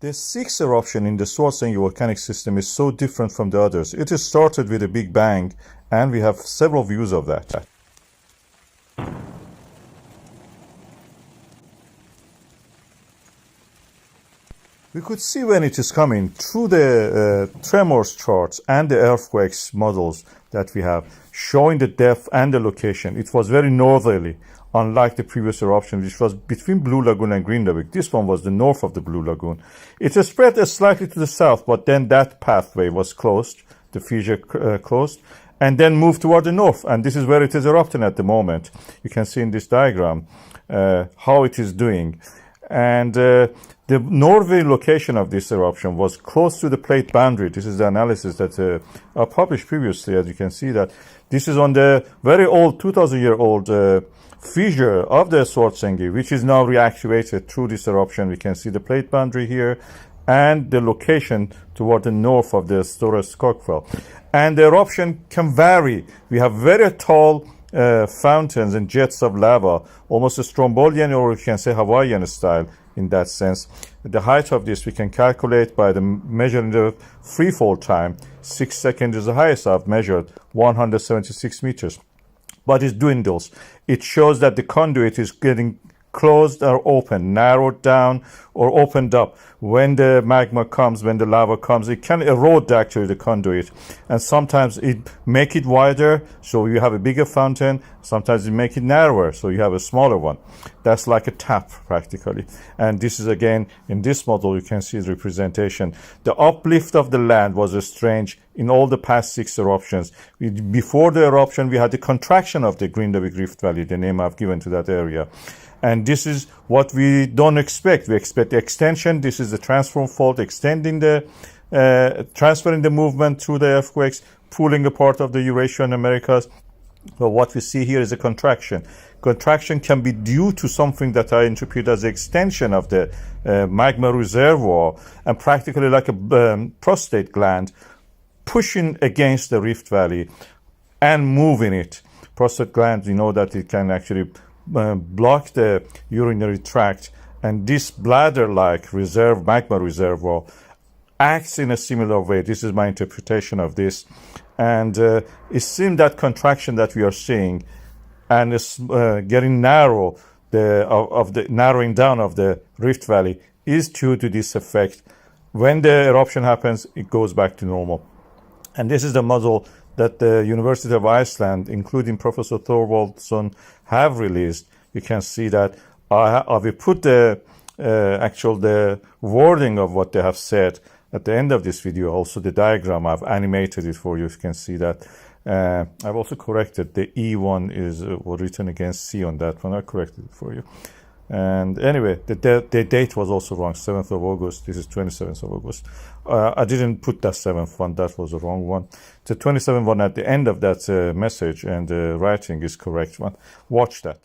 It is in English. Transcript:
The sixth eruption in the Svartsengi volcanic system is so different from the others. It is started with a big bang, and we have several views of that. We could see when it is coming through the tremors charts and the earthquakes models that we have, showing the depth and the location. It was very northerly, unlike the previous eruption, which was between Blue Lagoon and Green Lagoon. This one was the north of the Blue Lagoon. It has spread slightly to the south, but then that pathway was closed, the fissure closed, and then moved toward the north. And this is where it is erupting at the moment. You can see in this diagram how it is doing. And the northerly location of this eruption was close to the plate boundary. This is the analysis that I published previously, as you can see that. This is on the very old, 2,000-year-old fissure of the Svartsengi, which is now reactivated through this eruption. We can see the plate boundary here and the location toward the north of the Stora Skogfjell. And the eruption can vary. We have very tall fountains and jets of lava, almost a Strombolian, or you can say Hawaiian style in that sense. The height of this we can calculate by the measuring the free fall time. 6 seconds is the highest I've measured, 176 meters. But it dwindles. It shows that the conduit is getting closed or open, narrowed down or opened up. When the magma comes, when the lava comes, it can erode actually the conduit. And sometimes it make it wider, so you have a bigger fountain. Sometimes it make it narrower, so you have a smaller one. That's like a tap practically. And this is again, in this model, you can see the representation. The uplift of the land was strange in all the past 6 eruptions. Before the eruption, we had the contraction of the Green Lagoon Rift Valley, the name I've given to that area. And this is what we don't expect. We expect the extension. This is the transform fault extending the, transferring the movement through the earthquakes, pulling a part of the Eurasia and Americas. But what we see here is a contraction. Contraction can be due to something that I interpret as the extension of the magma reservoir, and practically like a prostate gland pushing against the Rift Valley and moving it. Prostate gland, we know that it can actually block the urinary tract, and this bladder-like magma reservoir acts in a similar way. This is my interpretation of this, and it seems that contraction that we are seeing and is getting narrow, the narrowing down of the Rift Valley is due to this effect. When the eruption happens, it goes back to normal. And this is the model that the University of Iceland, including Professor Thorvaldsson, have released. You can see that I will put the the wording of what they have said at the end of this video. Also the diagram, I've animated it for you. You can see that. I've also corrected the E1 is written against C on that one. I corrected it for you. And anyway, the date was also wrong, 7th of August. This is 27th of August. I didn't put that 7th one. That was the wrong one. The 27th one at the end of that message and the writing is correct one. Watch that.